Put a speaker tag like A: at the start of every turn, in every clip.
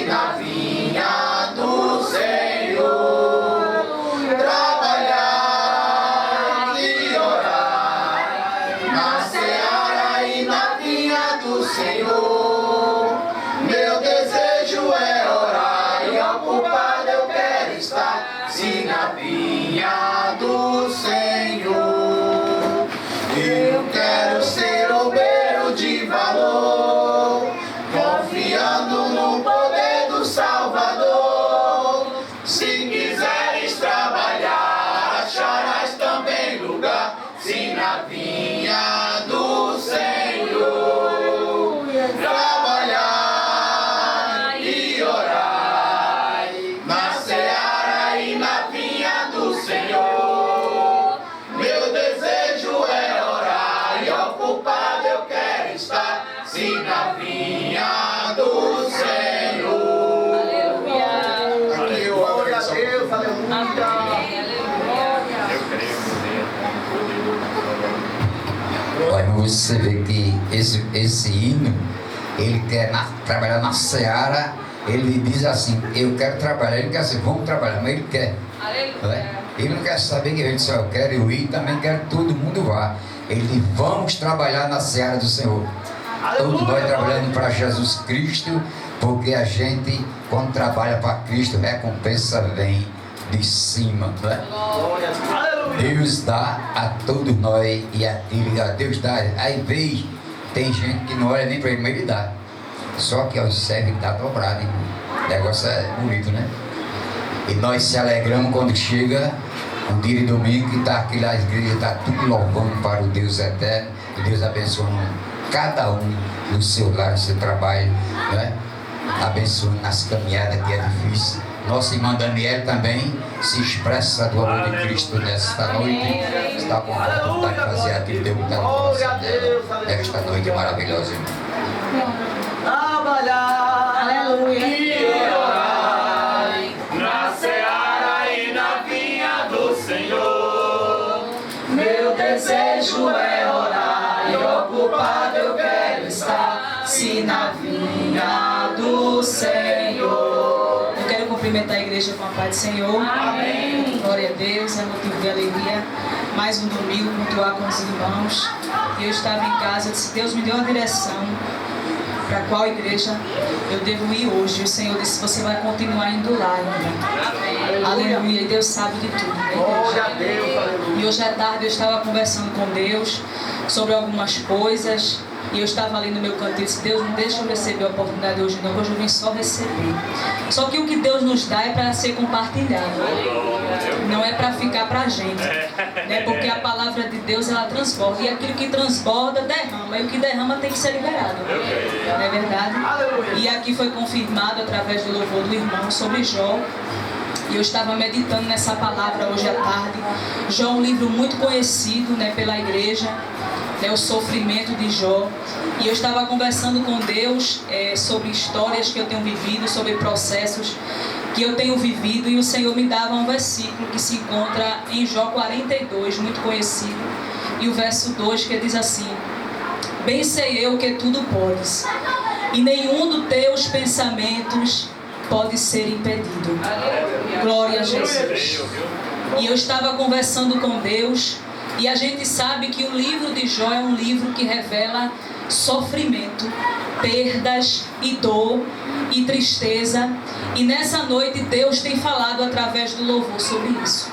A: na vinha do Senhor, trabalhar e orar, na seara e na vinha do Senhor. Meu desejo é orar e ocupado eu quero estar, se na vinha do Senhor. Eu quero ser obreiro de valor, confiando no poder do Salvador. Se quiseres trabalhar, acharás também lugar, se na vinha do Senhor. Trabalhar e orar, na seara e na vinha do Senhor. Meu desejo é orar e ocupado eu quero estar, se na vinha do Senhor.
B: Aleluia.
A: Glória a Deus, aleluia.
C: Olha, você vê que esse hino, ele quer trabalhar na seara. Ele diz assim, eu quero trabalhar. Ele quer assim, vamos trabalhar, mas ele quer.
B: Aleluia.
C: Ele não quer saber que a gente só eu quero ir, também quero que todo mundo vá. Ele diz, vamos trabalhar na seara do Senhor. Todos nós trabalhando para Jesus Cristo, porque a gente, quando trabalha para Cristo, recompensa vem de cima, não é? Deus dá a todos nós e a Deus dá. Aí vez tem gente que não olha nem para ele, mas ele dá. Só que aos servos ele dá dobrado, hein? O negócio é bonito, né? E nós se alegramos quando chega um dia de domingo que está aqui na igreja, está tudo louvando para o Deus eterno. E Deus abençoando cada um no seu lar, no seu trabalho, né? Abençoando nas caminhadas que é difícil. Nossa irmã Daniela também se expressa do amor de Cristo nesta noite. Está com vontade de fazer aquilo que Deus está no coração dela nesta noite maravilhosa, irmão.
A: Trabalhar,
B: Aleluia.
A: e orar, na seara e na vinha do Senhor. Meu desejo é orar e ocupado eu quero estar, se na vinha do Senhor.
B: Eu quero cumprimentar a igreja com a paz do Senhor.
A: Amém.
B: Glória a Deus, é motivo de alegria. Mais um domingo, cultuar com os irmãos. E eu estava em casa, eu disse, Deus me deu uma direção para qual igreja eu devo ir hoje. E o Senhor disse, você vai continuar indo lá ainda. Aleluia. E Deus sabe de tudo, né,
A: Glória a
B: igreja?
A: Deus, aleluia.
B: E hoje à tarde eu estava conversando com Deus sobre algumas coisas. E eu estava ali no meu canto e disse, Deus, não deixa eu receber a oportunidade hoje não, hoje eu vim só receber. Só que o que Deus nos dá é para ser compartilhado. Não é para ficar para a gente. Né? Porque a palavra de Deus, ela transborda. E aquilo que transborda, derrama. E o que derrama tem que ser liberado. Não é verdade? E aqui foi confirmado através do louvor do irmão sobre Jó. E eu estava meditando nessa palavra hoje à tarde. Jó é um livro muito conhecido, né, pela igreja. É o sofrimento de Jó. E eu estava conversando com Deus sobre histórias que eu tenho vivido, sobre processos que eu tenho vivido, e o Senhor me dava um versículo que se encontra em Jó 42, muito conhecido, e o verso 2, que diz assim: bem sei eu que tudo podes, e nenhum dos teus pensamentos pode ser impedido. Glória a Jesus. E eu estava conversando com Deus, e a gente sabe que o livro de Jó é um livro que revela sofrimento, perdas e dor e tristeza. E nessa noite Deus tem falado através do louvor sobre isso.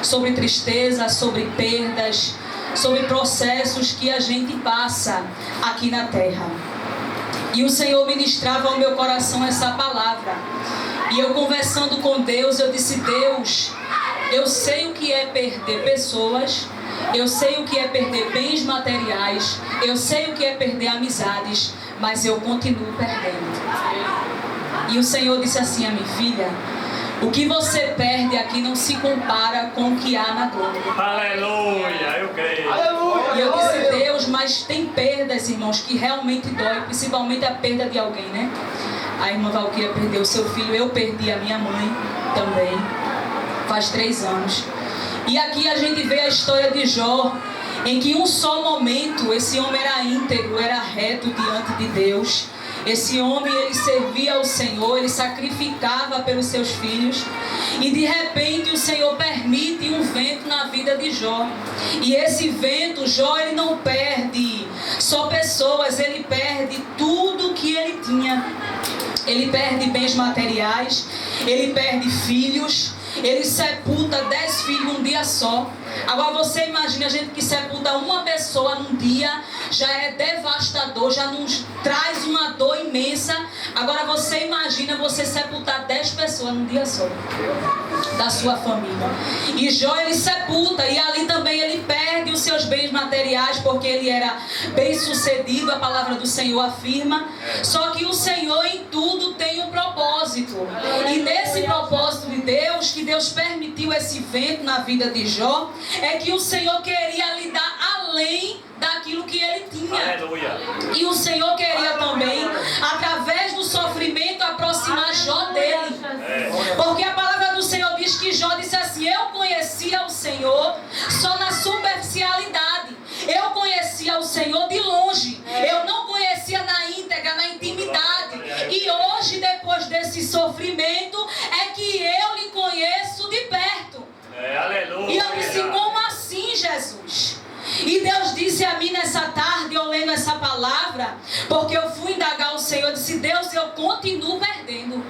B: Sobre tristeza, sobre perdas, sobre processos que a gente passa aqui na terra. E o Senhor ministrava ao meu coração essa palavra. E eu conversando com Deus, eu disse: Deus, eu sei o que é perder pessoas, eu sei o que é perder bens materiais, eu sei o que é perder amizades, mas eu continuo perdendo. E o Senhor disse assim a minha filha: o que você perde aqui não se compara com o que há na glória.
D: Aleluia, eu creio.
A: Aleluia.
B: E eu disse: Deus, mas tem perdas, irmãos, que realmente dói, principalmente a perda de alguém, né? A irmã Valquíria perdeu o seu filho, eu perdi a minha mãe também, faz 3 anos. E aqui a gente vê a história de Jó, em que um só momento esse homem era íntegro, era reto diante de Deus. Esse homem, ele servia ao Senhor, ele sacrificava pelos seus filhos. E de repente o Senhor permite um vento na vida de Jó. E esse vento, Jó, ele não perde só pessoas, ele perde tudo que ele tinha. Ele perde bens materiais, ele perde filhos, ele sepulta 10 filhos num dia só. Agora você imagina, a gente que sepulta uma pessoa num dia, já é devastador, já nos traz uma dor imensa. Agora você imagina você sepultar 10 pessoas num dia só, da sua família. E Jó, ele sepulta, e ali também ele perde os seus bens materiais, porque ele era bem sucedido, a palavra do Senhor afirma. Só que o Senhor em tudo tem um propósito. E nesse propósito de Deus, que Deus permitiu esse vento na vida de Jó, é que o Senhor queria lhe dar além daquilo que ele tinha.
D: Aleluia.
B: E o Senhor queria também, através do sofrimento, aproximar Jó dele. Porque a palavra do Senhor diz que Jó disse assim: eu conhecia o Senhor só na superficialidade. Eu conhecia o Senhor de longe. Eu não conhecia na íntegra, na intimidade. E hoje, depois desse sofrimento, é que eu lhe conheço de perto.
D: Aleluia.
B: E eu disse: como assim, Jesus? E Deus disse a mim nessa tarde, eu lendo essa palavra, porque eu fui indagar o Senhor, eu disse: Deus, eu continuo perdendo.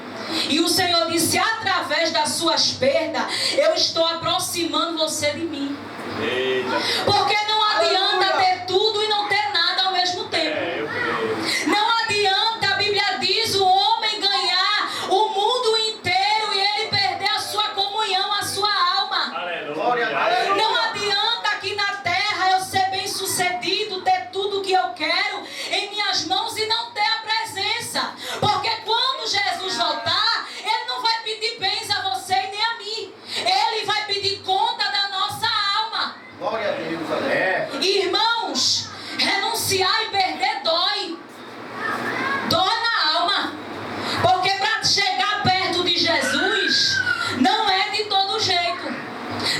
B: E o Senhor disse: através das suas perdas, eu estou aproximando você de mim.
D: Eita.
B: Porque não adianta ter tudo e não ter nada ao mesmo tempo.
D: Eu creio.
B: Não adianta, a Bíblia diz, o homem ganhar o mundo inteiro e ele perder a sua comunhão, a sua alma.
D: Aleluia.
B: Não adianta aqui na terra eu ser bem sucedido, ter tudo que eu quero em minhas mãos e não ter a presença. Porque quando Jesus voltar, ele não vai pedir bens a você e nem a mim. Ele vai pedir conta da nossa alma.
A: Glória a Deus.
B: Irmãos, renunciar e perder dói. Dói na alma. Porque para chegar perto de Jesus, não é de todo jeito.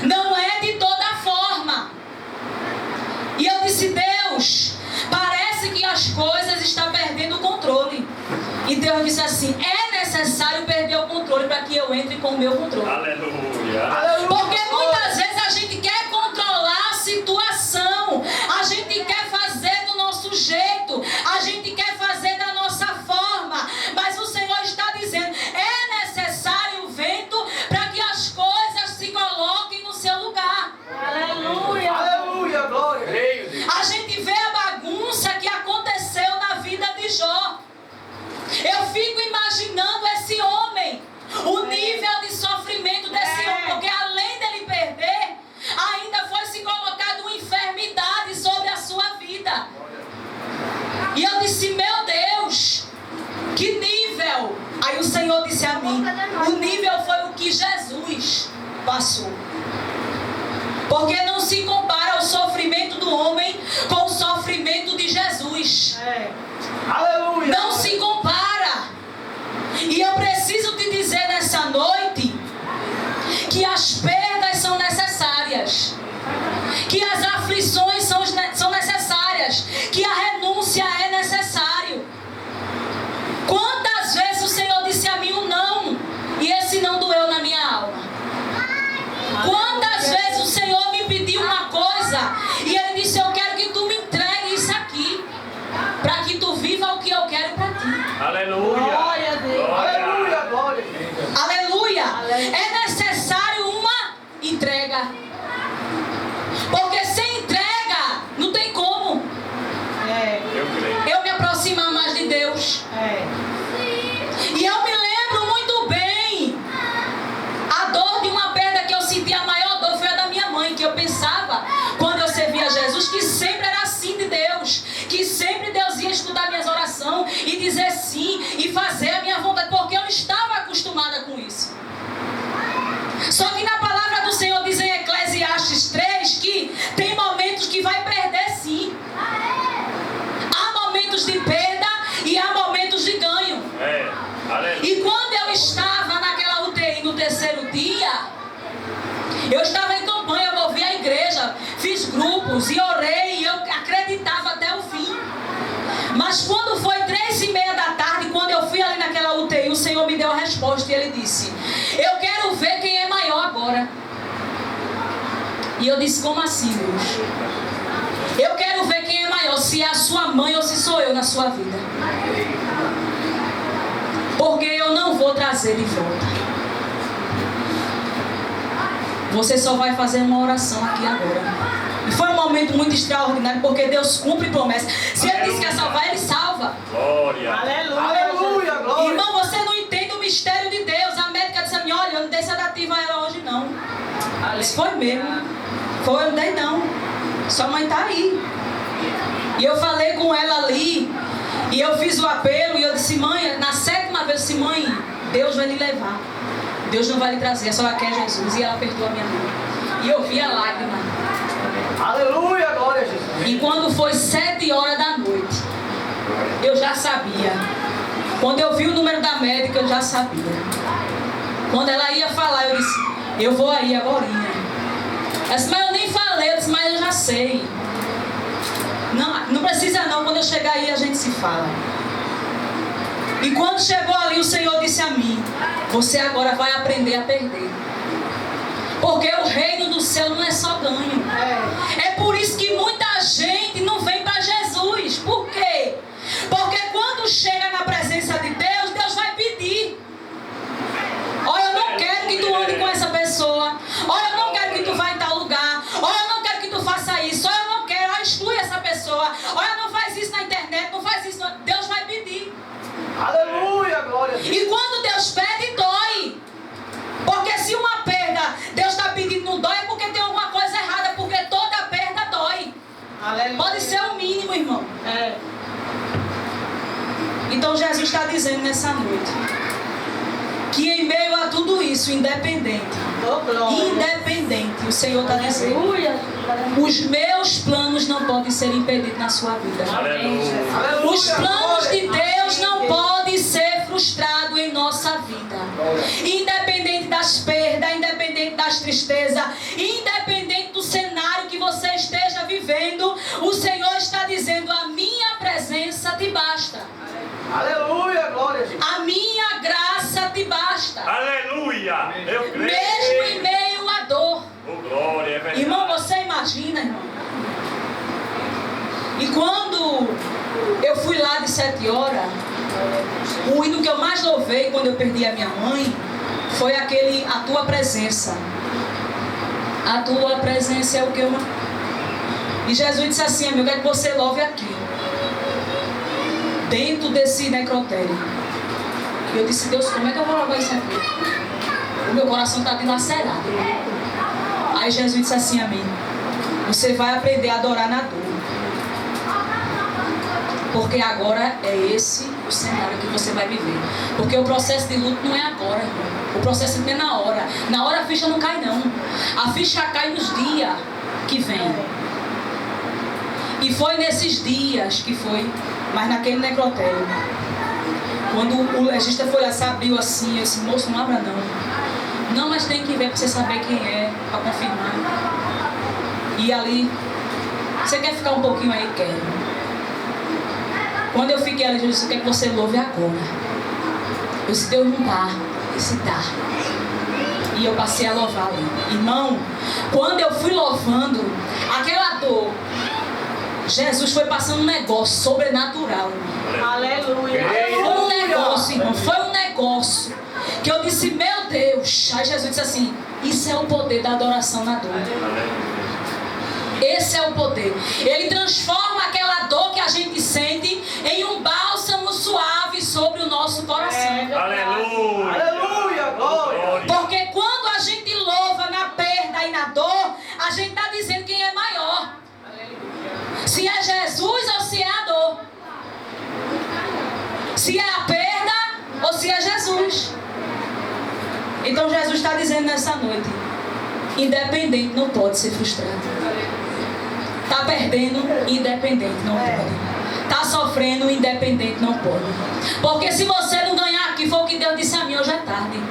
B: Não é de toda forma. E eu disse: Deus, parece que as coisas estão perdendo o controle. E Deus disse assim: é necessário perder o controle para que eu entre com o meu controle.
D: Aleluia.
B: Porque muitas vezes a gente quer controlar a situação, a gente quer fazer do nosso jeito, a gente quer fazer da nossa forma, mas o Senhor está dizendo: é necessário o vento para que as coisas se coloquem no seu lugar.
A: Aleluia. Aleluia, glória.
B: A gente vê a bagunça que aconteceu na vida de Jó. Eu fico imaginando esse homem, o nível de sofrimento desse homem, porque além dele perder, ainda foi se colocado uma enfermidade sobre a sua vida. E eu disse: meu Deus, que nível! Aí o Senhor disse a mim: o nível foi o que Jesus passou. Porque não se compara o sofrimento do homem com o sofrimento de Jesus.
A: Aleluia.
B: Não se compara. E eu preciso te dizer nessa noite que as perdas são necessárias, que as aflições são necessárias, que a renúncia é necessário. Quantas vezes o Senhor disse a mim um não, e esse não doeu na minha alma? Quantas vezes o Senhor me pediu uma coisa e Ele disse: eu quero que tu me entregue isso aqui, para que tu viva o que eu quero para ti.
D: Aleluia.
A: Glória a Deus. Aleluia, glória.
B: Aleluia. É necessário uma entrega. Porque sem entrega não tem como
D: Eu creio.
B: eu me aproximar mais de Deus. E eu me lembro muito bem a dor de uma perda que eu senti. A maior dor foi a da minha mãe, que eu pensava, quando eu servia a Jesus, que sempre era assim de Deus, que sempre Deus ia escutar minhas orações e dizer sim e fazer a minha vontade, porque eu estava acostumada com isso. Só que na palavra do Senhor diz em Eclesiastes 3 que tem momentos que vai perder sim. Há momentos de perda e há momentos de ganho.
D: Aleluia.
B: E quando eu estava naquela UTI no terceiro dia, eu estava em campanha, eu ouvi a igreja, fiz grupos e orei, e eu acreditava até o fim. Mas quando foi 3:30 da tarde, agora. E eu disse, como assim, Deus? Eu quero ver quem é maior, se é a sua mãe ou se sou eu na sua vida. Porque eu não vou trazer de volta. Você só vai fazer uma oração aqui agora. E foi um momento muito extraordinário, porque Deus cumpre promessa. Se Ele disse que ia salvar, Ele salva.
D: Glória.
A: Aleluia. Aleluia. Glória.
B: Irmão, você não entende o mistério de Deus. A médica disse a mim, olha, eu não dei sedativa a ela hoje não. Isso foi mesmo. Foi, eu não dei não. Sua mãe está aí. E eu falei com ela ali. E eu fiz o apelo. E eu disse, mãe, na 7ª vez, eu disse, mãe, Deus vai lhe levar. Deus não vai lhe trazer, só ela quer Jesus. E ela apertou a minha mão. E eu vi a lágrima.
A: Aleluia. Glória a Jesus.
B: E quando foi 7 horas da noite, eu já sabia. Quando eu vi o número da médica, eu já sabia. Quando ela ia falar, eu disse, eu vou aí agorinha. Ela disse, mas eu nem falei. Eu disse, mas eu já sei. Não precisa não, quando eu chegar aí a gente se fala. E quando chegou ali, o Senhor disse a mim, você agora vai aprender a perder. Porque o reino do céu não é só ganho. É por isso que muita gente não vem para Jesus. Por quê? Porque quando chega na presença de Deus, Deus vai pedir. Olha, eu não quero que tu ande com essa pessoa. Olha, eu não quero que tu vá em tal lugar. Olha, eu não quero que tu faça isso. Olha, eu não quero. Olha, exclui essa pessoa. Olha, não faz isso na internet. Não faz isso. Deus vai pedir.
A: Aleluia. Glória a Deus.
B: E quando Deus pede, dói. Porque se uma perda Deus está pedindo não dói, é porque tem alguma coisa errada. Porque toda perda dói.
A: Aleluia.
B: Pode ser o mínimo, irmão. Então Jesus está dizendo nessa noite que em meio a tudo isso, independente, o Senhor está dizendo, os meus planos não podem ser impedidos na sua vida.
D: Aleluia.
B: Os planos de Deus não podem ser frustrados em nossa vida. Independente das perdas, independente das tristezas, independente do cenário que você esteja vivendo, o Senhor está dizendo, a minha presença te basta.
A: Aleluia. Glória a Jesus.
B: A minha graça te basta.
D: Aleluia. Eu creio.
B: Mesmo em meio à dor.
D: Oh, glória, é verdade.
B: Irmão, você imagina, irmão. E quando eu fui lá de 7 horas, o hino que eu mais louvei quando eu perdi a minha mãe foi aquele, a tua presença. A tua presença é o que eu... E Jesus disse assim, eu quero que você louve aqui, dentro desse necrotério. E eu disse, Deus, como é que eu vou louvar isso aqui? O meu coração está dilacerado. Aí Jesus disse assim a mim, você vai aprender a adorar na dor. Porque agora é esse o cenário que você vai viver. Porque o processo de luto não é agora, irmão. O processo não é na hora. Na hora a ficha não cai, não. A ficha cai nos dias que vem. E foi nesses dias que foi, mas naquele necrotério. Quando o legista foi lá, se abriu assim, eu disse, moço, não abra não. Não, mas tem que ver para você saber quem é, para confirmar. E ali, você quer ficar um pouquinho aí? Quero. Quando eu fiquei ali, eu disse, eu quero que você louve agora. Eu disse, Deus não dá. Eu disse, dá. E eu passei a louvar ali. Irmão, quando eu fui louvando, aquela dor, Jesus foi passando um negócio sobrenatural.
A: Aleluia.
B: Foi um negócio, irmão. Foi um negócio. Que eu disse, meu Deus. Aí Jesus disse assim, isso é o poder da adoração na dor. Esse é o poder. Ele transforma aquela dor que a gente sente em um bálsamo suave sobre o nosso coração.
D: Aleluia.
A: Aleluia. Glória.
B: Porque quando a gente louva na perda e na dor, a gente está dizendo quem é maior. Se é Jesus ou se é a dor. Se é a perda ou se é Jesus. Então Jesus está dizendo nessa noite, independente não pode ser frustrado. Está perdendo, independente não pode. Está sofrendo, independente não pode. Porque se você não ganhar aqui, foi o que Deus disse a mim hoje à tarde.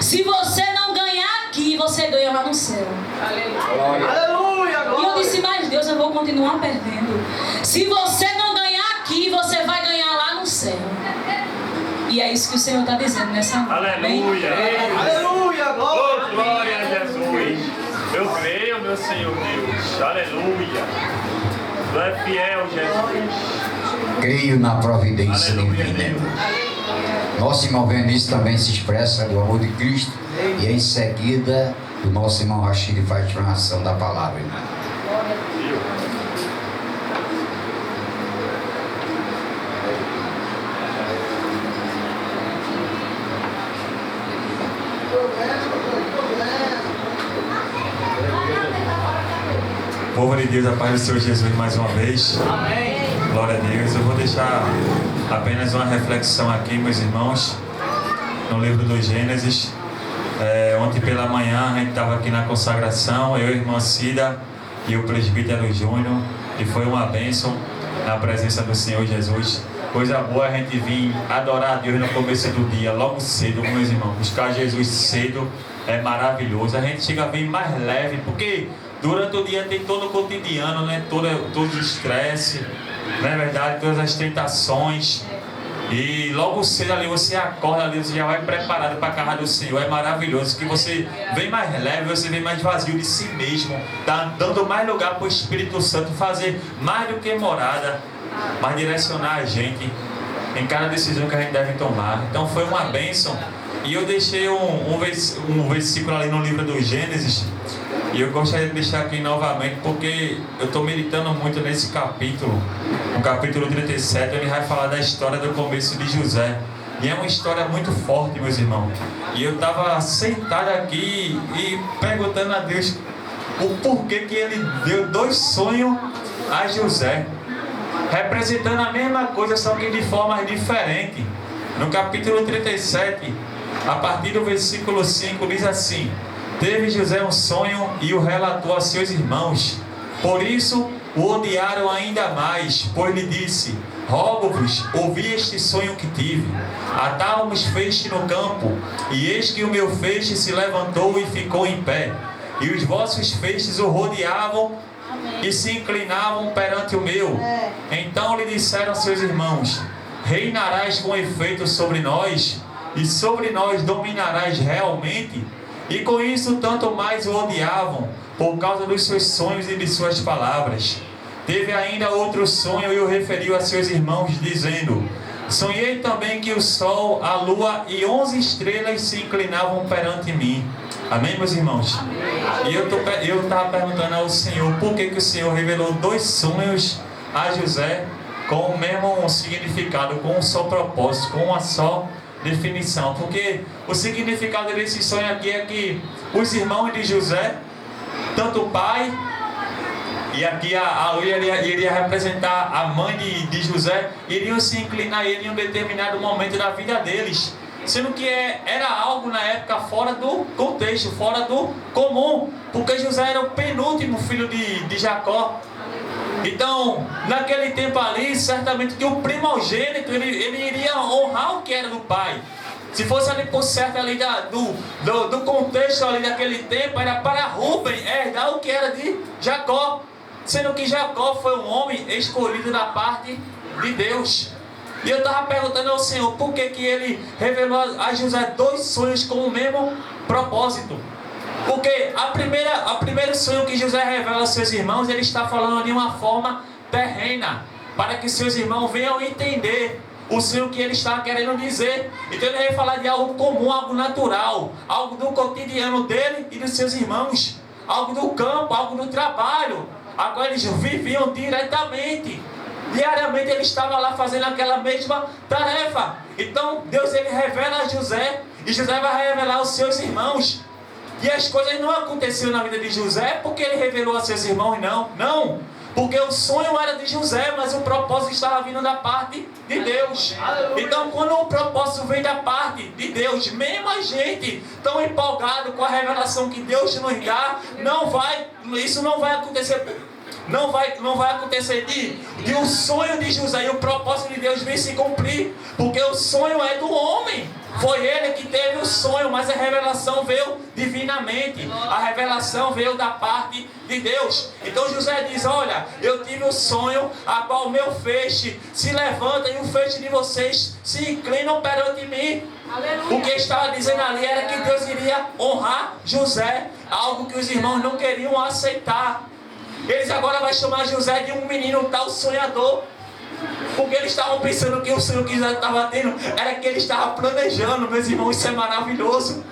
B: Se você não ganhar aqui, você ganha lá no céu.
A: Aleluia. Aleluia.
B: E eu disse, mas Deus, eu vou continuar perdendo. Se você não ganhar aqui, você vai ganhar lá no céu. E é isso que o Senhor está dizendo nessa noite.
D: Aleluia.
A: Aleluia.
D: Oh, glória a Jesus. meu Senhor Deus. Aleluia. Tu és fiel, Jesus.
C: Creio na providência
D: Aleluia,
C: divina.
D: Deus.
C: Nosso irmão Vinícius também se expressa do amor de Cristo. E em seguida, o nosso irmão Rachid faz a explanação da palavra, irmão.
E: Povo de Deus, a paz do Senhor Jesus mais uma vez.
A: Amém.
E: Glória a Deus. Eu vou deixar apenas uma reflexão aqui, meus irmãos, no livro do Gênesis. Ontem pela manhã a gente estava aqui na consagração, eu, a irmã Cida e o presbítero Júnior, e foi uma bênção na presença do Senhor Jesus. Coisa boa a gente vir adorar a Deus no começo do dia, logo cedo, meus irmãos. Buscar Jesus cedo é maravilhoso. A gente chega a vir mais leve, porque durante o dia tem todo o cotidiano, né? Todo o estresse, não é verdade? Todas as tentações. E logo cedo ali você acorda ali, você já vai preparado para a casa do Senhor. É maravilhoso que você vem mais leve, você vem mais vazio de si mesmo, tá dando mais lugar para o Espírito Santo fazer mais do que morada, mas direcionar a gente em cada decisão que a gente deve tomar. Então foi uma bênção. E eu deixei um versículo ali no livro do Gênesis, e eu gostaria de deixar aqui novamente, porque eu estou meditando muito nesse capítulo. No capítulo 37, ele vai falar da história do começo de José. E é uma história muito forte, meus irmãos. E eu estava sentado aqui e perguntando a Deus o porquê que ele deu 2 sonhos a José, representando a mesma coisa, só que de formas diferentes. No capítulo 37, a partir do versículo 5, diz assim: teve José um sonho e o relatou a seus irmãos. Por isso o odiaram ainda mais, pois lhe disse: rogo-vos, ouvi este sonho que tive. Atávamos feixe no campo, e eis que o meu feixe se levantou e ficou em pé. E os vossos feixes o rodeavam e se inclinavam perante o meu. Então lhe disseram seus irmãos: reinarás com efeito sobre nós, e sobre nós dominarás realmente? E com isso tanto mais o odiavam, por causa dos seus sonhos e de suas palavras. Teve ainda outro sonho e o referiu a seus irmãos, dizendo: sonhei também que o sol, a lua e 11 estrelas se inclinavam perante mim. Amém, meus irmãos? Amém. E eu estava perguntando ao Senhor, por que o Senhor revelou 2 sonhos a José com o mesmo significado, com um só propósito, com uma só definição? Porque o significado desse sonho aqui é que os irmãos de José, tanto o pai, e aqui a lua iria representar a mãe de José, iriam se inclinar a ele em um determinado momento da vida deles, sendo que era algo na época fora do contexto, fora do comum, porque José era o penúltimo filho de Jacó. Então, naquele tempo ali, certamente que o primogênito, ele iria honrar o que era do pai. Se fosse ali por certo ali do contexto ali daquele tempo, era para Rubem herdar o que era de Jacó. Sendo que Jacó foi um homem escolhido da parte de Deus. E eu estava perguntando ao Senhor, por que ele revelou a José 2 sonhos com o mesmo propósito? Porque a primeiro sonho que José revela aos seus irmãos, ele está falando de uma forma terrena, para que seus irmãos venham entender o sonho que ele está querendo dizer. Então ele vai falar de algo comum, algo natural, algo do cotidiano dele e dos seus irmãos, algo do campo, algo do trabalho, a qual eles viviam diretamente. Diariamente ele estava lá fazendo aquela mesma tarefa. Então Deus ele revela a José, e José vai revelar aos seus irmãos. E as coisas não aconteceram na vida de José porque ele revelou a seus irmãos, não. Porque o sonho era de José, mas o propósito estava vindo da parte de Deus. Então, quando o propósito vem da parte de Deus, mesmo a gente tão empolgado com a revelação que Deus nos dá, isso não vai acontecer. Não vai acontecer de o sonho de José e o propósito de Deus vir se cumprir, porque o sonho é do homem. Foi ele que teve o sonho, mas a revelação veio divinamente. A revelação veio da parte de Deus. Então José diz: olha, eu tive o sonho, a qual o meu feixe se levanta e o feixe de vocês se inclinam perante mim.
F: O que estava dizendo ali era que Deus iria honrar José, algo que os irmãos não queriam aceitar. Eles agora vão chamar José de um menino tal sonhador, porque eles estavam pensando que o sonho que José estava tendo era que ele estava planejando. Meus irmãos, isso é maravilhoso.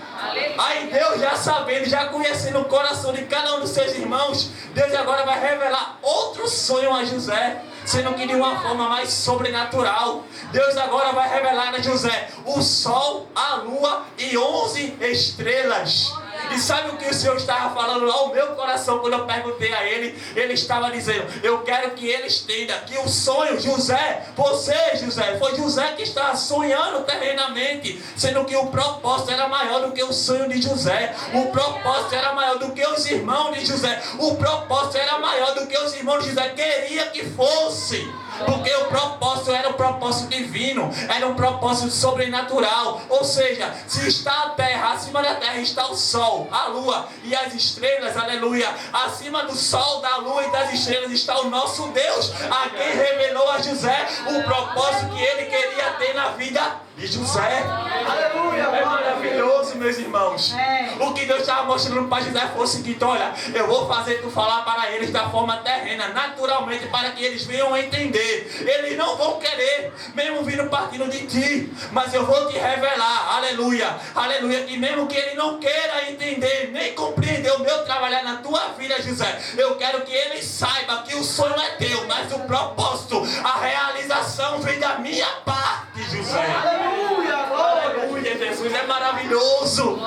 F: Aí Deus, já sabendo, já conhecendo o coração de cada um dos seus irmãos, Deus agora vai revelar outro sonho a José, sendo que de uma forma mais sobrenatural. Deus agora vai revelar a José o sol, a lua e 11 estrelas. E sabe o que o Senhor estava falando ao meu coração quando eu perguntei a ele? Ele estava dizendo: eu quero que ele entenda que o sonho, José, você, José, foi José que estava sonhando terrenamente, sendo que o propósito era maior do que o sonho de José. O propósito era maior do que os irmãos de José. O propósito era maior do que os irmãos de José queria que fosse. Porque o propósito era um propósito divino, era um propósito sobrenatural. Ou seja, se está a terra, acima da terra está o sol, a lua e as estrelas, aleluia. Acima do sol, da lua e das estrelas está o nosso Deus, a quem revelou a José o propósito que ele queria ter na vida de José.
A: Aleluia.
F: É maravilhoso, meus irmãos. O que Deus estava mostrando para José foi o seguinte: olha, eu vou fazer tu falar para eles da forma terrena, naturalmente, para que eles venham a entender. Eles não vão querer, mesmo vindo partindo de ti, mas eu vou te revelar, aleluia, aleluia, que mesmo que ele não queira entender, nem compreender o meu trabalhar na tua vida, José, eu quero que ele saiba que o sonho é teu, mas o propósito, a realização vem da minha parte, José.
A: Aleluia, glória.
F: Aleluia, Jesus, é maravilhoso.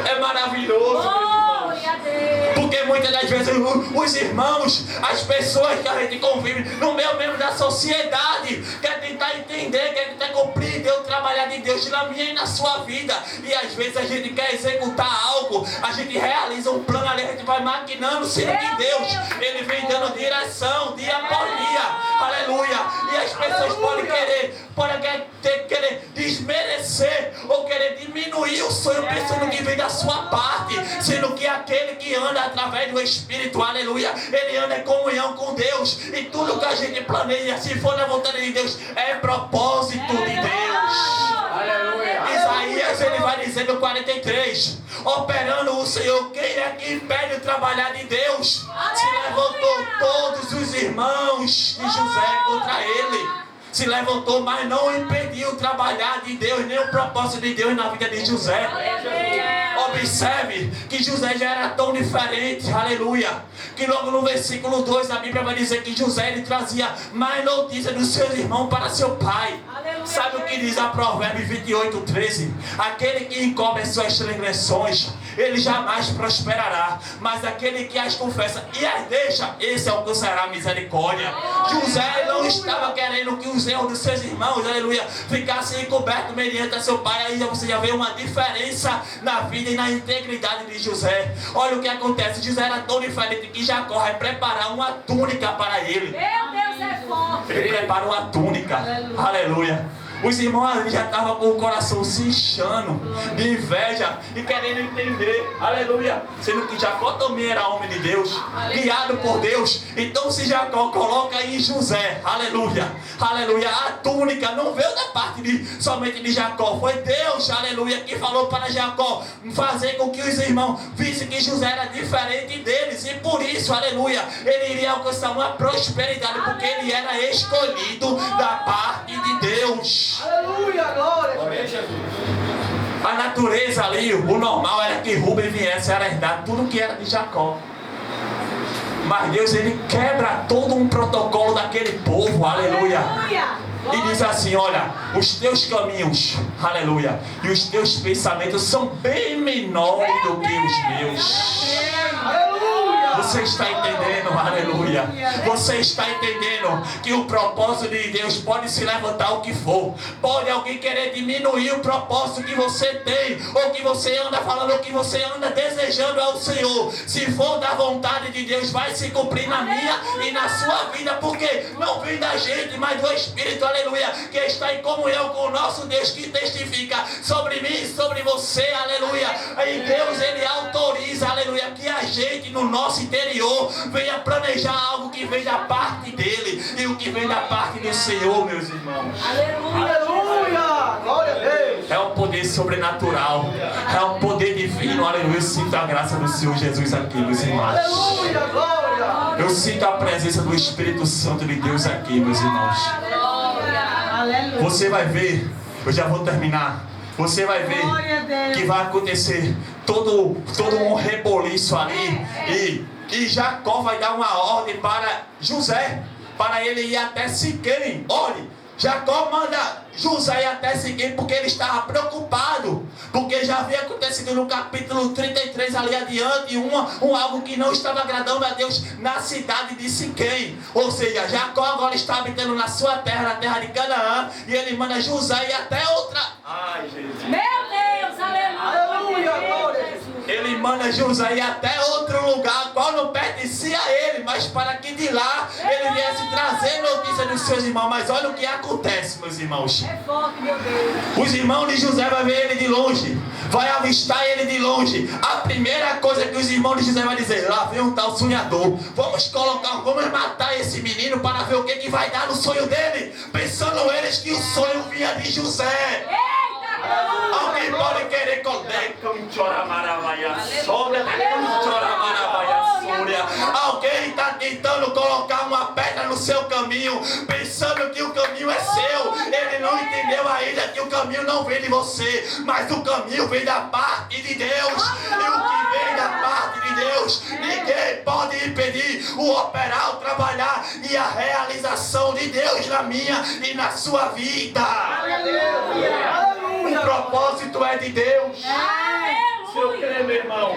F: É maravilhoso, meus irmãos. Porque muitas das vezes os irmãos, as pessoas que a gente convive no meio mesmo da sociedade, quer tentar entender, quer tentar compreender o trabalhar de Deus na minha e na sua vida. E às vezes a gente quer executar algo, a gente realiza um plano ali, a gente vai maquinando, sendo que Deus, ele vem dando direção dia após dia. Aleluia. E as pessoas podem querer desmerecer ou querer diminuir o sonho pensando que vem da sua parte, sendo que aquele que anda através do Espírito, aleluia, ele anda em comunhão com Deus, e tudo que a gente planeja, se for na vontade de Deus, é propósito de Deus.
A: Aleluia.
F: Isaías, ele vai dizer no 43, operando o Senhor, quem é que impede o trabalhar de Deus? Se levantou todos os irmãos de José contra ele. Se levantou, mas não impediu o trabalhar de Deus, nem o propósito de Deus na vida de José. Observe que José já era tão diferente, aleluia, que logo no versículo 2 a Bíblia vai dizer que José, ele trazia mais notícias dos seus irmãos para seu pai. Sabe o que diz a Provérbios 28:13? Aquele que encobre as suas transgressões, ele jamais prosperará, mas aquele que as confessa e as deixa, esse alcançará a misericórdia. José não estava querendo que os erros dos seus irmãos, aleluia, ficassem encobertos mediante a seu pai. Aí você já vê uma diferença na vida e na integridade de José. Olha o que acontece: José era tão diferente que Jacó vai preparar uma túnica para ele.
G: Meu Deus, é forte.
F: Ele preparou uma túnica, aleluia. Os irmãos ali já estavam com o coração se inchando de inveja e querendo entender, aleluia, sendo que Jacó também era homem de Deus, guiado por Deus. Então se Jacó coloca em José, aleluia, aleluia, a túnica não veio da parte somente de Jacó, foi Deus, aleluia, que falou para Jacó fazer com que os irmãos vissem que José era diferente deles, e por isso, aleluia, ele iria alcançar uma prosperidade, porque ele era escolhido da parte de Deus.
A: Aleluia, glória.
F: A natureza ali, o normal era que Rubem viesse a herdar tudo que era de Jacó. Mas Deus, ele quebra todo um protocolo daquele povo, aleluia. E diz assim: olha, os teus caminhos, aleluia, e os teus pensamentos são bem menores do que os meus. Você está entendendo, aleluia? Você está entendendo que o propósito de Deus pode se levantar o que for. Pode alguém querer diminuir o propósito que você tem, ou que você anda falando, ou que você anda desejando ao Senhor. Se for da vontade de Deus, vai se cumprir na minha e na sua vida, porque não vem da gente, mas do Espírito, aleluia, que está em comunhão com o nosso Deus, que testifica sobre mim e sobre você, aleluia. E Deus, ele autoriza, aleluia, que a gente no nosso interior venha planejar algo que vem da parte dele, e o que vem da parte do Senhor, meus irmãos.
G: Aleluia.
A: Aleluia! Glória a Deus!
F: É um poder sobrenatural. É um poder divino. Aleluia. Eu sinto a graça do Senhor Jesus aqui, meus irmãos.
A: Aleluia! Glória!
F: Eu sinto a presença do Espírito Santo de Deus aqui, meus irmãos. Você vai ver, eu já vou terminar. Você vai ver que vai acontecer todo um reboliço ali. E Jacó vai dar uma ordem para José, para ele ir até Siquém. Olhe, Jacó manda José ir até Siquém porque ele estava preocupado, porque já havia acontecido no capítulo 33 ali adiante algo que não estava agradando a Deus na cidade de Siquém. Ou seja, Jacó agora está habitando na sua terra, na terra de Canaã, e ele manda José ir até outra. Ai, Jesus.
G: Meu Deus, aleluia.
A: Glória!
F: Ele manda José ir até outro lugar, qual não pertencia a ele, mas para que de lá ele viesse trazer notícia dos seus irmãos. Mas olha o que acontece, meus irmãos.
G: É forte, meu Deus.
F: Os irmãos de José vão ver ele de longe, vai avistar ele de longe. A primeira coisa que os irmãos de José vão dizer: lá vem um tal sonhador, vamos matar esse menino para ver o que vai dar no sonho dele, pensando eles que o sonho vinha de José. Alguém pode querer alguém está tentando colocar uma pedra no seu caminho, pensando que o caminho é seu. Ele não entendeu ainda que o caminho não vem de você, mas o caminho vem da parte de Deus. E o que vem da parte de Deus, ninguém pode impedir o operar, o trabalhar e a realização de Deus na minha e na sua vida. O propósito é de Deus. Se eu crer, meu irmão,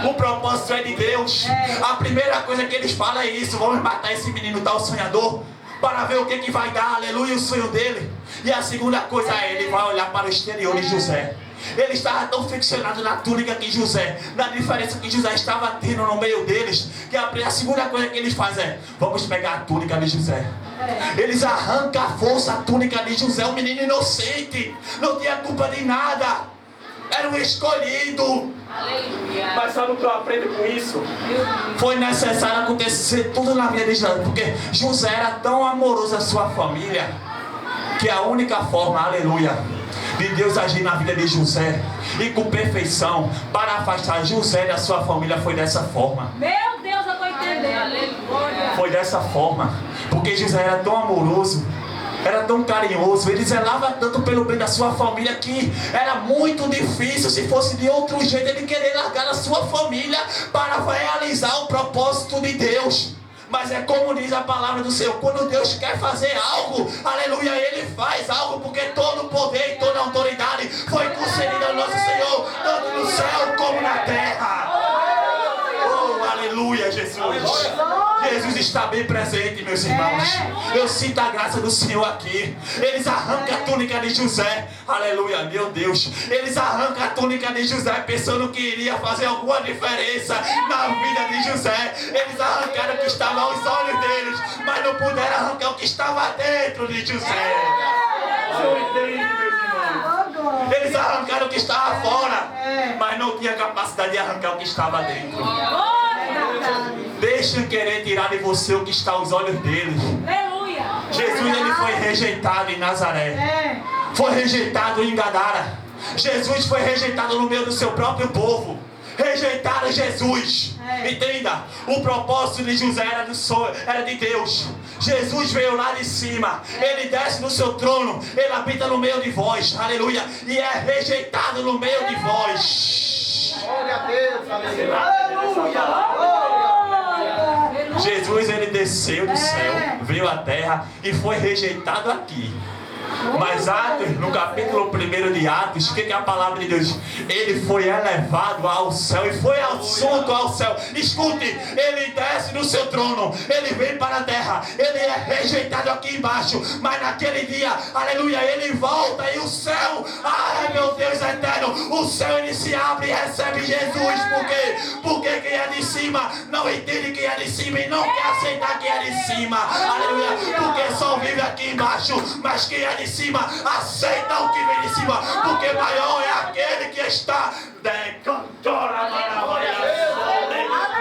F: o propósito é de Deus. A primeira coisa que eles falam é isso: vamos matar esse menino tal sonhador para ver o que vai dar, aleluia, o sonho dele. E a segunda coisa é, ele vai olhar para o exterior de José. Ele estava tão ficcionado na túnica que José, na diferença que José estava tendo no meio deles, que a segunda coisa que eles fazem é: vamos pegar a túnica de José. Eles arrancam a força a túnica de José, um menino inocente, não tinha culpa de nada, era um escolhido. Mas sabe o que eu aprendo com isso? Foi necessário acontecer tudo na vida de José, porque José era tão amoroso à sua família, que a única forma, aleluia, de Deus agir na vida de José e com perfeição para afastar José da sua família foi dessa forma.
G: Meu Deus, eu estou entendendo.
F: Foi dessa forma, porque José era tão amoroso, era tão carinhoso, ele zelava tanto pelo bem da sua família, que era muito difícil, se fosse de outro jeito, ele querer largar a sua família para realizar o propósito de Deus. Mas é como diz a palavra do Senhor: quando Deus quer fazer algo, aleluia, Ele faz algo, porque todo o poder e toda a autoridade foi concedida ao nosso Senhor, tanto no céu como na terra. Oh, aleluia, Jesus. Jesus está bem presente, meus irmãos. Eu sinto a graça do Senhor aqui. Eles arrancam a túnica de José, aleluia, meu Deus. Eles arrancam a túnica de José pensando que iria fazer alguma diferença na vida de José. Eles arrancaram o que estava aos olhos deles, mas não puderam arrancar o que estava dentro de José. Eu entendo, meus irmãos. Eles arrancaram o que estava fora, mas não tinha capacidade de arrancar o que estava dentro. Deixa querer tirar de você o que está aos olhos deles.
G: Aleluia.
F: Jesus, ele foi rejeitado em Nazaré, foi rejeitado em Gadara. Jesus foi rejeitado no meio do seu próprio povo. Rejeitaram Jesus. Entenda, o propósito de José era de Deus. Jesus veio lá de cima, ele desce no seu trono, ele habita no meio de vós, aleluia, e é rejeitado no meio de vós.
A: Glória a Deus, aleluia.
F: Jesus, ele desceu do céu, veio à terra e foi rejeitado aqui. Mas Atos, no capítulo 1 de Atos, o que é a palavra de Deus? Ele foi elevado ao céu e foi assunto ao céu. Escute, ele desce do seu trono, ele vem para a terra, ele é rejeitado aqui embaixo, mas naquele dia, aleluia, ele volta e o céu, ai meu Deus eterno, o céu ele se abre e recebe Jesus. Por quê? Porque quem é de cima não entende quem é de cima e não quer aceitar quem é de cima, aleluia, porque só vive aqui embaixo, mas quem é de cima aceita o que vem de cima, porque maior é aquele que está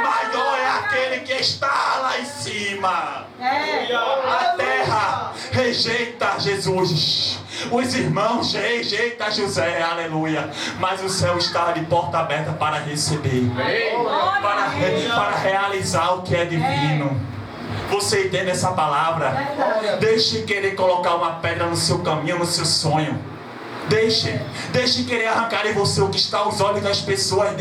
F: maior é aquele que está lá em cima. A terra rejeita Jesus, Os irmãos rejeita José, aleluia. Mas o céu está de porta aberta para receber, para realizar o que é divino. Você entende essa palavra? Deixe querer colocar uma pedra no seu caminho, no seu sonho. Deixe querer arrancar em você o que está aos olhos das pessoas.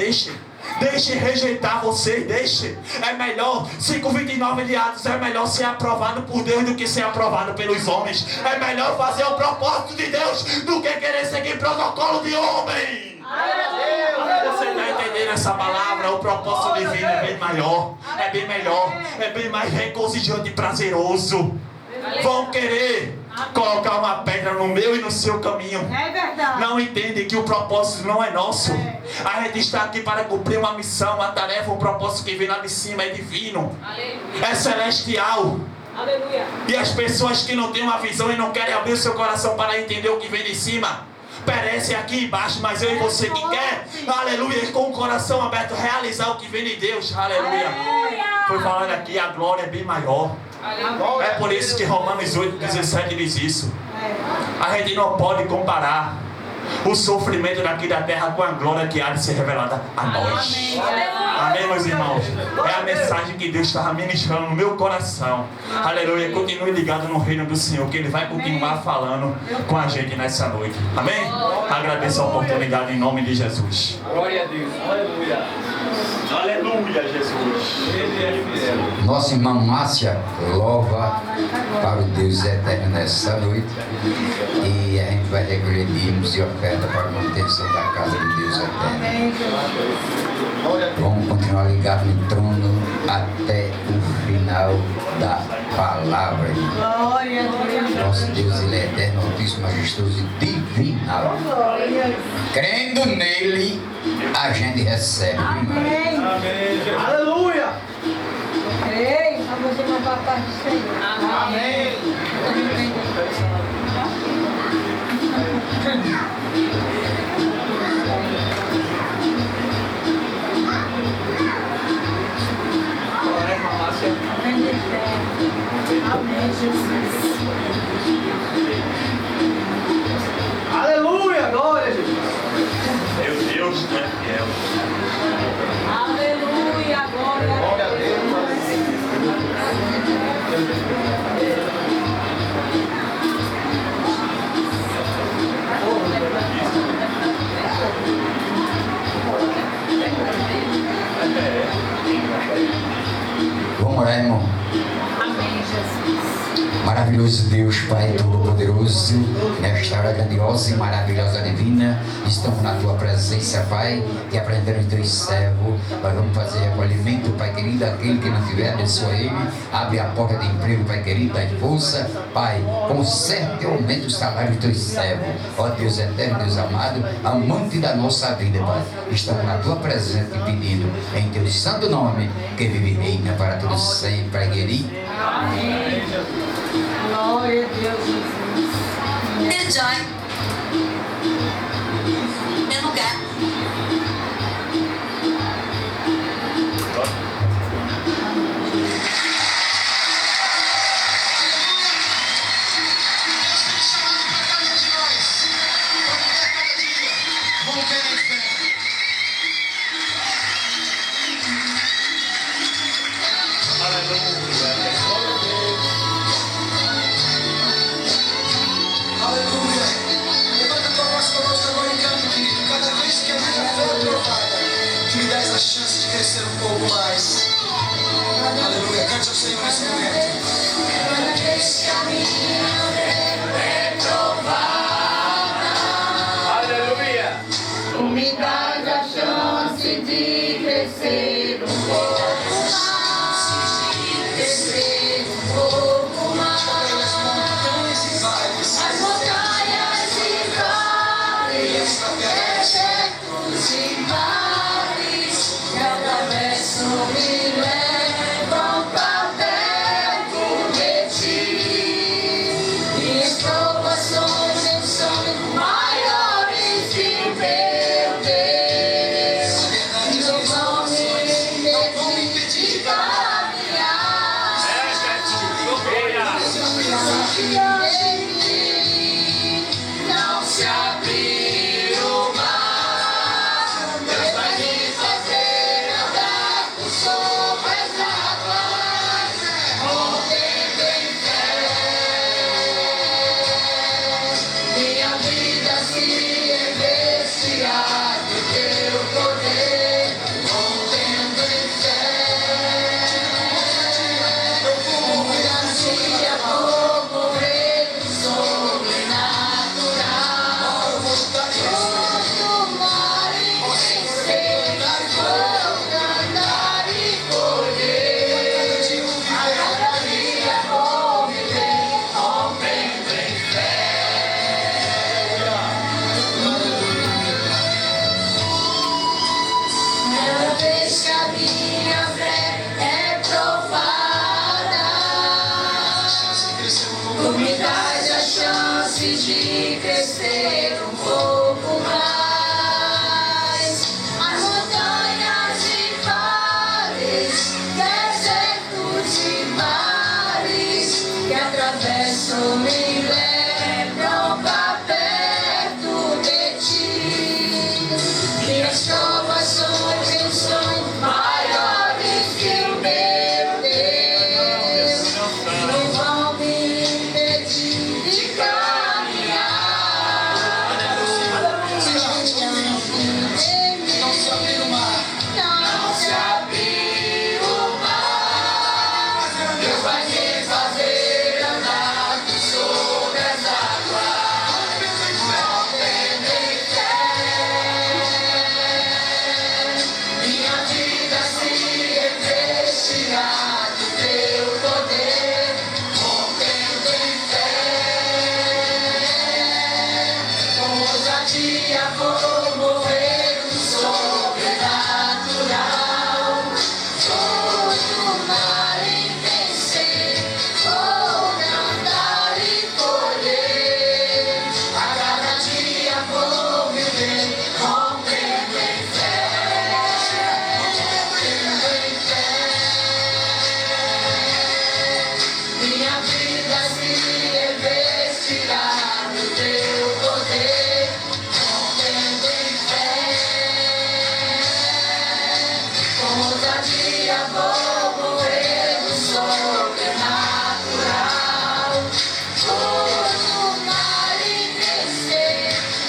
F: Deixe rejeitar você, deixe. É melhor, 5:29 de Atos, é melhor ser aprovado por Deus do que ser aprovado pelos homens. É melhor fazer o propósito de Deus do que querer seguir protocolo de homem. Você está entendendo essa palavra? O propósito divino é bem maior, é bem melhor, é bem mais regozijante e prazeroso. Vão querer colocar uma pedra no meu e no seu caminho.
G: É verdade.
F: Não entendem que o propósito não é nosso. A gente está aqui para cumprir uma missão, uma tarefa, um propósito que vem lá de cima, é divino. É celestial.
G: Aleluia.
F: E as pessoas que não têm uma visão e não querem abrir o seu coração para entender o que vem de cima, perecem aqui embaixo, mas eu e você que quer, aleluia, com o coração aberto, realizar o que vem de Deus, aleluia. Foi falando aqui, a glória é bem maior. É por isso que Romanos 8:17 diz isso. A gente não pode comparar o sofrimento daqui da terra com a glória que há de ser revelada a nós. Amém, meus irmãos? É a mensagem que Deus estava ministrando no meu coração. Aleluia. Continue ligado no reino do Senhor, que Ele vai continuar falando com a gente nessa noite. Amém? Agradeço a oportunidade em nome de Jesus.
A: Glória a Deus. Aleluia.
D: Aleluia, Jesus.
A: Ele é fiel.
C: Nossa irmã Márcia louva para o Deus eterno nessa noite. E a gente vai recolher dízimos e oferta para a manutenção da casa de Deus eterno. Vamos continuar ligados no trono até o final da palavra.
G: Glória a Deus.
C: Nosso Deus, Ele é eterno, altíssimo, majestoso e divinal. Crendo nele, a gente recebe.
G: Amém.
A: Amém. Aleluia.
G: Ei, a você uma parte do Senhor.
A: Amém.
G: Amém, Jesus.
A: Aleluia. Glória a Jesus.
D: Meu Deus, tu é fiel.
G: Aleluia, glória
A: Glória
G: a
A: a
C: Vamos orar, irmão.
G: Amém, Jesus.
C: Maravilhoso Deus, Pai Todo-Poderoso, nesta hora grandiosa e maravilhosa divina, estamos na Tua presença, Pai, e aprendendo os Teus servos. Nós vamos fazer recolhimento, Pai querido, aquele que não tiver, abençoa ele, abre a porta de emprego, Pai querido, dá força, Pai, conserte e aumenta o salário dos Teus servos. Ó Deus eterno, Deus amado, amante da nossa vida, Pai, estamos na Tua presença e pedindo, em Teu santo nome, que vive e reina para todos sempre, Pai querido.
G: Amém. Glória a Deus, Jesus.
H: Enjoy. Meu lugar.
C: Aleluia.
B: me dás a chance de crescer um pouco mais. As montanhas e vales, desertos e mares que atravessam me levam pra perto de ti. Minhas provações são maiores que o meu Deus, não vão me impedir de caminhar. Não se abrir o mar, Deus vai me fazer andar sobre as águas. Não tem fé, minha vida se revestirá do teu poder. Rompendo em fé, com ousadia vou mover no sobrenatural. Todo mar em vencer, vou cantar e colher. A cada dia vou viver, rompendo em fé, rompendo em fé. Minha vida se revestirá do teu poder, rompendo em fé. Com ousadia vou mover no sobrenatural. Todo mar em vencer,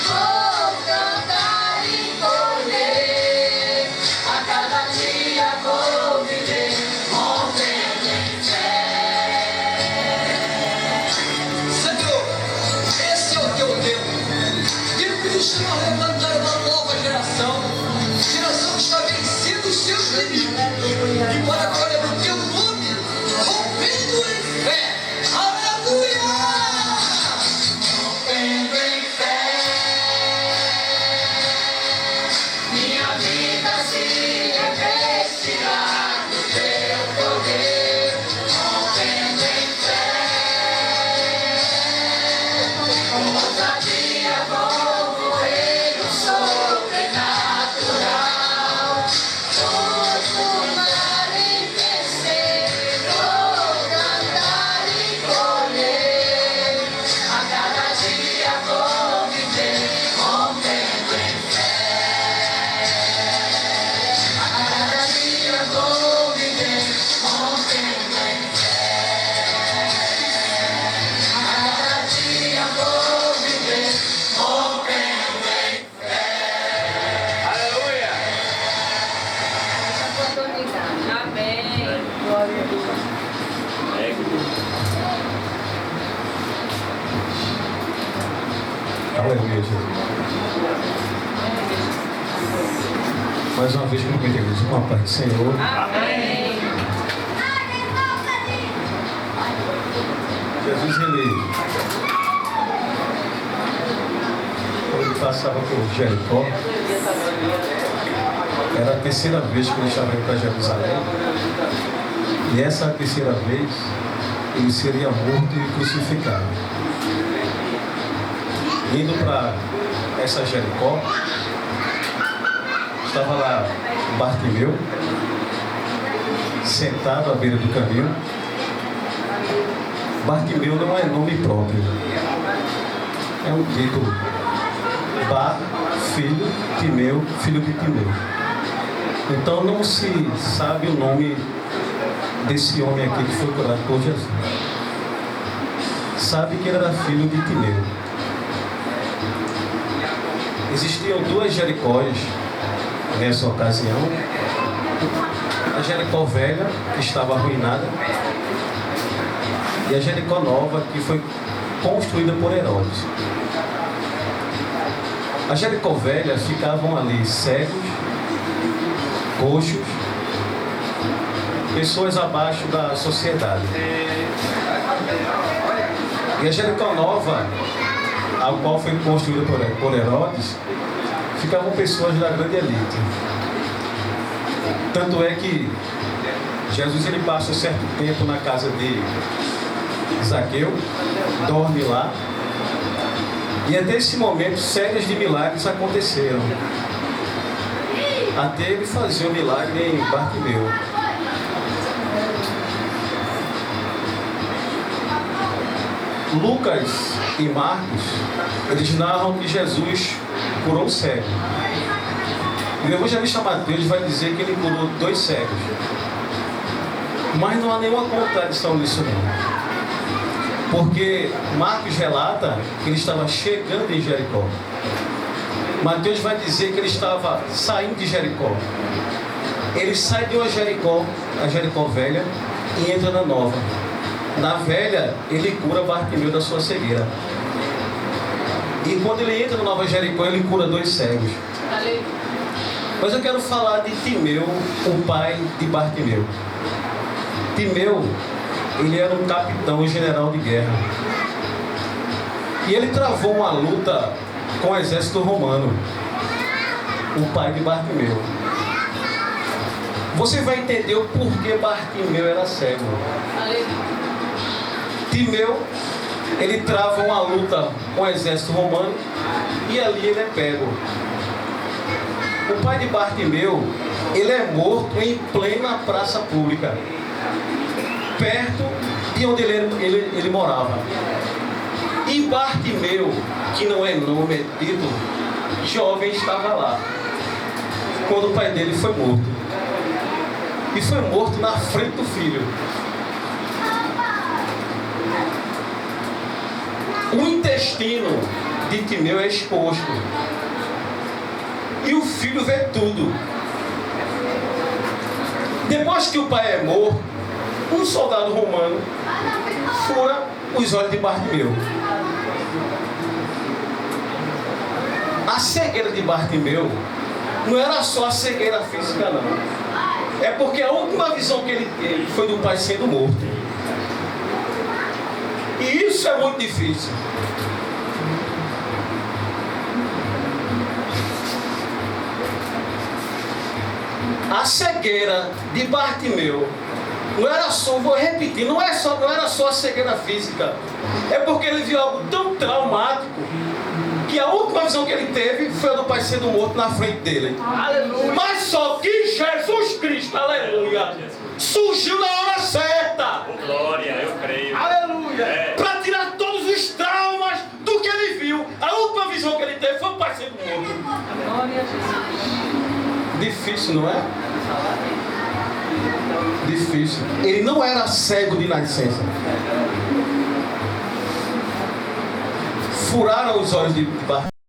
B: vou cantar e colher. A cada dia vou viver, rompendo em fé.
H: Senhor, esse é o teu tempo. E Cristo vai levantar uma nova geração que está vencendo os seus inimigos. E para a glória do teu nome, rompendo em fé. Aleluia!
B: Rompendo em fé, minha vida se revestirá do teu poder. Rompendo em fé, com ousadia vou correr no sobrenatural. Todo mar em vencer, vou cantar e colher. A cada dia vou viver, rompendo em fé. A cada dia vou viver, rompendo em fé. A cada dia vou viver, rompendo em fé.
D: Aleluia!
G: Amém. Glória a Deus.
A: Aleluia, Jesus. Mais uma vez, como que igreja, uma paz do Senhor.
G: Amém.
A: Jesus, quando ele passava por Jericó, era a terceira vez que ele estava indo para Jerusalém. E essa terceira vez, ele seria morto e crucificado. Indo para essa Jericó, estava lá Bartimeu, sentado à beira do caminho. Bartimeu não é nome próprio, é um título. Bar, filho, Timeu, filho de Timeu. Então não se sabe o nome desse homem aqui que foi curado por Jesus. Sabe que ele era filho de Timeu. Existiam duas Jericóis nessa ocasião. A Jericó velha, que estava arruinada, e a Jericó nova, que foi construída por Herodes. A Jericó velha ficavam ali cegos, coxos, pessoas abaixo da sociedade. E a Jericó nova, a qual foi construída por Herodes, ficavam pessoas da grande elite. Tanto é que Jesus ele passa um certo tempo na casa de Zaqueu, dorme lá. E até esse momento, séries de milagres aconteceram. Até ele fazer o milagre em Bartimeu. Lucas e Marcos, eles narram que Jesus curou um cego. E o evangelista Mateus vai dizer que ele curou 2 cegos. Mas não há nenhuma contradição nisso não. Porque Marcos relata que ele estava chegando em Jericó. Mateus vai dizer que ele estava saindo de Jericó. Ele sai de uma Jericó, a Jericó velha, e entra na nova. Na velha, ele cura Bartimeu da sua cegueira. E quando ele entra na nova Jericó, ele cura 2 cegos. Mas eu quero falar de Timeu, o pai de Bartimeu. Timeu, ele era um capitão e general de guerra. E ele travou uma luta com o exército romano. O pai de Bartimeu. Você vai entender o porquê Bartimeu era cego. Timeu, ele trava uma luta com o exército romano e ali ele é pego. O pai de Bartimeu, ele é morto em plena praça pública, perto de onde ele morava. E Bartimeu, que não é nome, é título, jovem, estava lá quando o pai dele foi morto. E foi morto na frente do filho. O intestino de Timeu é exposto. E o filho vê tudo. Depois que o pai é morto, um soldado romano fura os olhos de Bartimeu. A cegueira de Bartimeu não era só a cegueira física, não. É porque a última visão que ele teve foi do pai sendo morto. E isso é muito difícil. A cegueira de Bartimeu não era só, vou repetir, não era só a cegueira física. É porque ele viu algo tão traumático que a última visão que ele teve foi a do pai sendo morto na frente dele. Aleluia. Mas só que Jesus Cristo, aleluia, surgiu na hora certa.
D: Oh, glória, eu creio.
A: Aleluia. Para tirar todos os traumas do que ele viu. A última visão que ele teve foi o pai sendo morto.
B: Glória a Jesus.
A: Difícil, não é? Difícil. Ele não era cego de nascença. Furaram os olhos de Bartimeu.